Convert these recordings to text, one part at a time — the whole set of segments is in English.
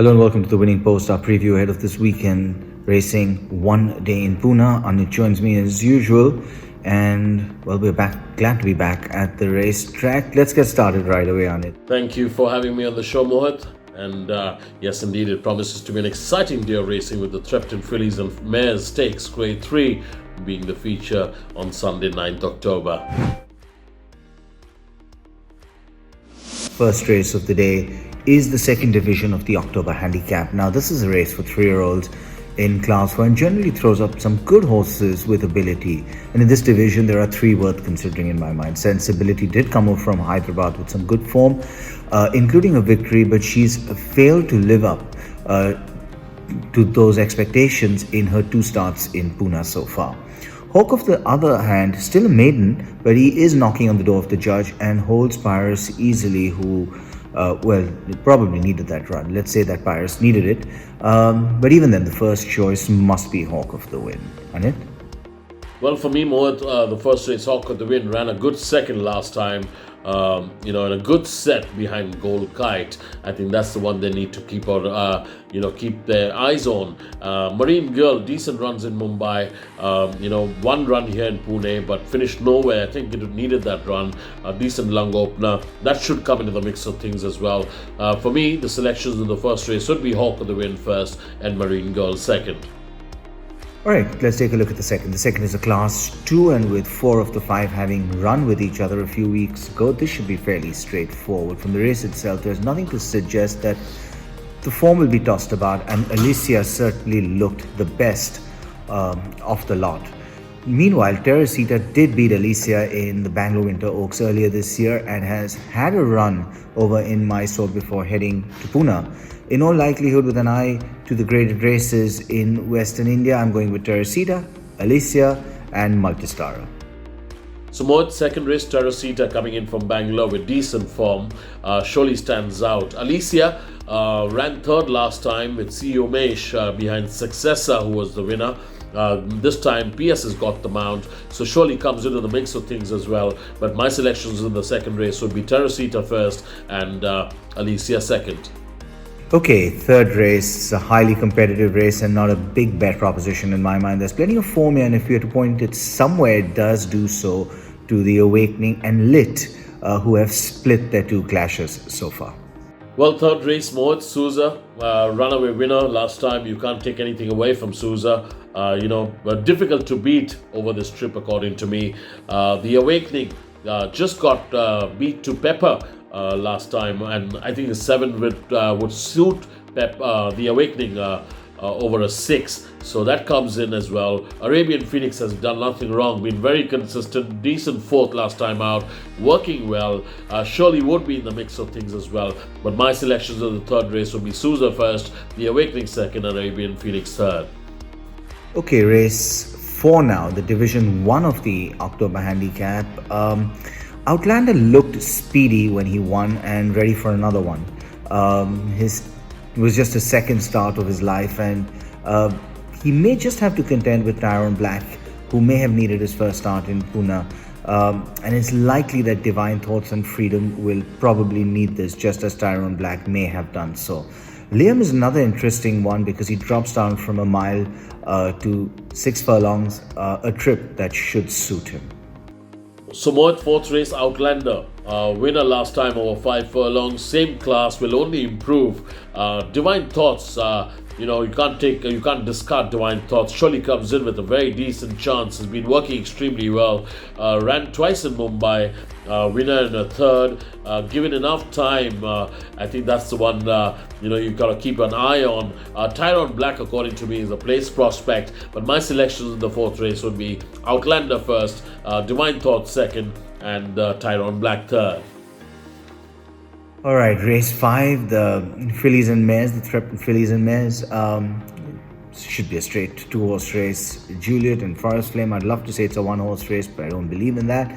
Hello and welcome to the Winning Post, our preview ahead of this weekend racing one day in Pune. Anit joins me as usual, and well, we're back. Glad to be back at the racetrack. Let's get started right away, Anit. Thank you for having me on the show, Mohit. And yes, indeed, it promises to be an exciting day of racing with the Trepton Fillies and Mares Stakes Grade 3 being the feature on Sunday, 9th October. First race of the day is the second division of the October handicap. Now, this is a race for 3-year-olds in Class 1 and generally throws up some good horses with ability. And in this division, there are three worth considering in my mind. Sensibility did come over from Hyderabad with some good form, including a victory, but she's failed to live up to those expectations in her two starts in Pune so far. Hawk, of the other hand, still a maiden, but he is knocking on the door of the judge and holds Pyrus easily, who probably needed that run. Let's say that Pyrus needed it. But even then, the first choice must be Hawk of the Win. Anit? Well, for me, Mohit, the first race, Hawk of the Win, ran a good second last time. In a good set behind Gold Kite. I think that's the one they need to keep keep their eyes on. Marine Girl, decent runs in Mumbai. One run here in Pune, but finished nowhere. I think it needed that run. A decent lung opener. That should come into the mix of things as well. For me, the selections in the first race should be Hawk of the Win first and Marine Girl second. All right, let's take a look at the second. The second is a Class 2, and with 4 of the 5 having run with each other a few weeks ago, this should be fairly straightforward. From the race itself, there's nothing to suggest that the form will be tossed about, and Alicia certainly looked the best of the lot. Meanwhile, Teresita did beat Alicia in the Bangalore Winter Oaks earlier this year and has had a run over in Mysore before heading to Pune. In all likelihood, with an eye to the graded races in Western India, I'm going with Teresita, Alicia and Multistara. So Mohit, second race, Teresita coming in from Bangalore with decent form, surely stands out. Alicia ran third last time with C. Umesh behind Successor, who was the winner. This time PS has got the mount, so surely comes into the mix of things as well. But my selections in the second race would be Teresita first and Alicia second. Okay, third race, a highly competitive race and not a big bet proposition in my mind. There's plenty of form here, and if we had to point it somewhere, it does do so to the Awakening and Lit, who have split their two clashes so far. Well, third race, Mohit, Souza, runaway winner last time. You can't take anything away from Souza. Difficult to beat over this trip, according to me. The Awakening just got beat to Pepper last time, and I think the 7 would suit the Awakening over a 6, so that comes in as well. Arabian Phoenix has done nothing wrong, been very consistent, decent fourth last time out, working well, surely would be in the mix of things as well. But my selections of the third race will be Souza first, the Awakening second, Arabian Phoenix third. Okay, race 4 now, the Division 1 of the October handicap. Outlander looked speedy when he won and ready for another one. It was just a second start of his life, and he may just have to contend with Tyrone Black, who may have needed his first start in Pune. And it's likely that Divine Thoughts and Freedom will probably need this, just as Tyrone Black may have done so. Liam is another interesting one because he drops down from a mile to 6 furlongs, a trip that should suit him. So Mohit, fourth race, Outlander, winner last time over 5 furlongs, same class, will only improve. Divine Thoughts, you can't discard Divine Thoughts. Surely comes in with a very decent chance. Has been working extremely well. Ran twice in Mumbai, winner in a third. Given enough time, I think that's the one you've got to keep an eye on. Tyrone Black, according to me, is a place prospect. But my selections in the fourth race would be Outlander first, Divine Thoughts second, and Tyrone Black third. All right, race 5, the Fillies and Mares, the Trepton Fillies and Mares. Should be a straight 2-horse race. Juliet and Forest Flame. I'd love to say it's a 1-horse race, but I don't believe in that.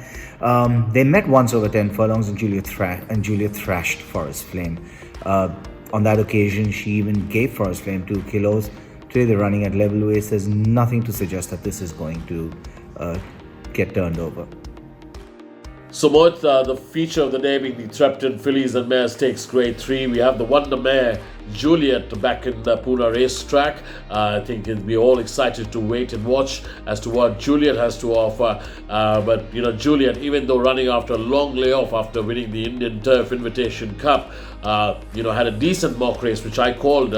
They met once over 10 furlongs, and Juliet thrashed Forest Flame. On that occasion, she even gave Forest Flame 2 kilos. Today they're running at level weights. There's nothing to suggest that this is going to get turned over. So, Mohit, the feature of the day being the Threpton Fillies and Mare Stakes Grade 3. We have the Wonder Mare Juliet back in the Pune racetrack. I think we're all excited to wait and watch as to what Juliet has to offer. But Juliet, even though running after a long layoff after winning the Indian Turf Invitation Cup, had a decent mock race, which I called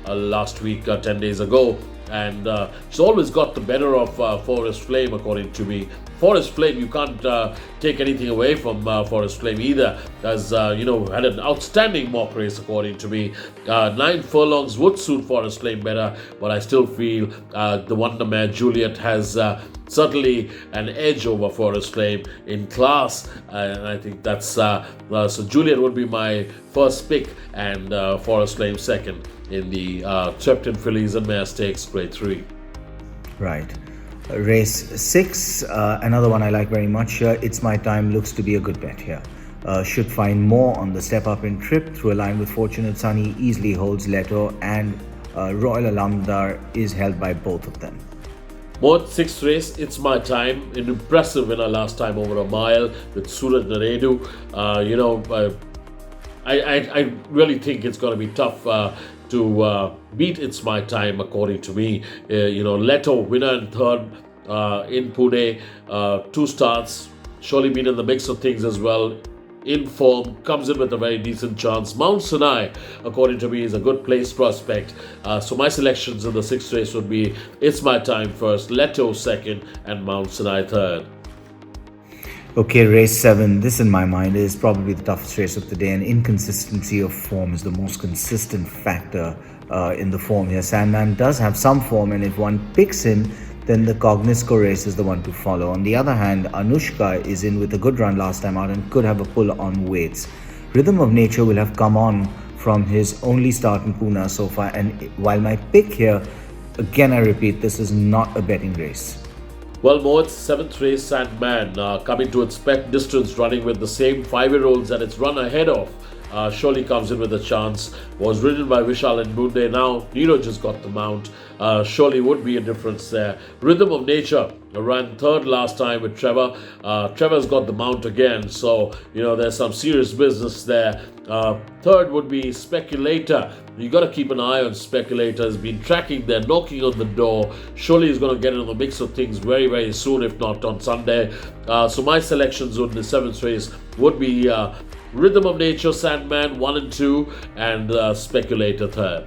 last week, 10 days ago. And she's always got the better of Forest Flame, according to me. Forest Flame, you can't take anything away from Forest Flame either, as had an outstanding mock race, according to me. 9 furlongs would suit Forest Flame better, but I still feel the Wonder Mare Juliet has certainly an edge over Forest Flame in class, and I think that's so Juliet would be my first pick, and Forest Flame second in the Threpton Fillies and Mare Stakes Grade 3. Right. Race 6, another one I like very much here. It's My Time looks to be a good bet here. Should find more on the step up in trip through a line with Fortunate Sunny, easily holds Leto, and Royal Alamdar is held by both of them. Both 6th race, It's My Time, an impressive winner last time over a mile with Suraj Naredu. I really think it's going to be tough to beat It's My Time, according to me. Leto, winner and third in Pune, 2 starts, surely been in the mix of things as well. In form, comes in with a very decent chance. Mount Sinai, according to me, is a good place prospect. So my selections in the 6th race would be It's My Time first, Leto second, and Mount Sinai third. Okay, race 7, this in my mind is probably the toughest race of the day, and inconsistency of form is the most consistent factor in the form here. Sandman does have some form, and if one picks him, then the Cognizco race is the one to follow. On the other hand, Anushka is in with a good run last time out and could have a pull on weights. Rhythm of Nature will have come on from his only start in Pune so far, and while my pick here, again I repeat, this is not a betting race. Well, Mohit, 7th race, Sandman, coming to its pet distance, running with the same 5-year-olds that it's run ahead of. Surely comes in with a chance. Was ridden by Vishal and Bunde. Now Nero just got the mount. Surely would be a difference there. Rhythm of Nature ran third last time with Trevor. Trevor's got the mount again, so there's some serious business there. Third would be Speculator. You got to keep an eye on Speculator. Has been tracking there, knocking on the door. Surely he's going to get into the mix of things very, very soon, if not on Sunday. So my selections in the 7th race would be Rhythm of Nature, Sandman 1 and 2, and Speculator third.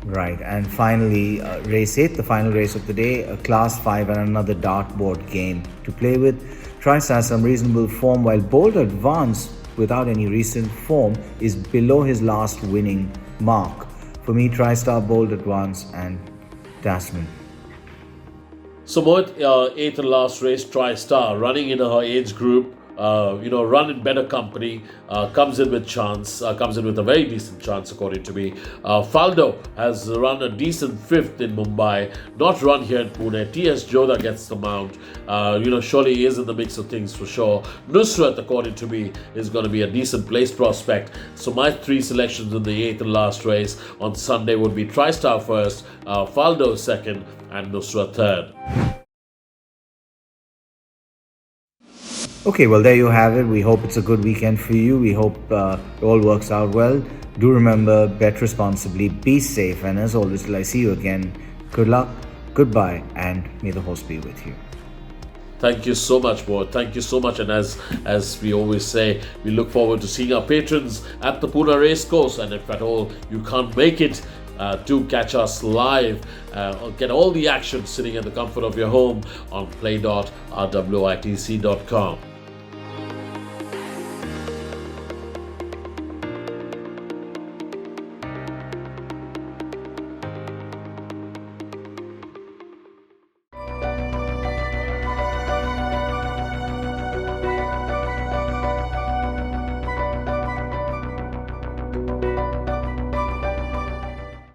Right, and finally, race 8, the final race of the day, a class 5 and another dartboard game to play with. TriStar has some reasonable form, while Bold Advance, without any recent form, is below his last winning mark. For me, TriStar, Bold Advance, and Tasman. So Mohit, 8th and last race, TriStar, running in her age group. Run in better company, comes in with chance, comes in with a very decent chance, according to me. Faldo has run a decent 5th in Mumbai, not run here in Pune. T.S. Jodha gets the mount. Surely he is in the mix of things for sure. Nusrat, according to me, is going to be a decent place prospect. So my 3 selections in the 8th and last race on Sunday would be TriStar first, Faldo second, and Nusrat third. Okay, well, there you have it. We hope it's a good weekend for you. We hope it all works out well. Do remember, bet responsibly, be safe, and as always, till I see you again, good luck, goodbye, and may the horse be with you. Thank you so much, Mohit. Thank you so much. And as we always say, we look forward to seeing our patrons at the Pune Racecourse. And if at all you can't make it, do catch us live. Get all the action sitting at the comfort of your home on play.rwitc.com.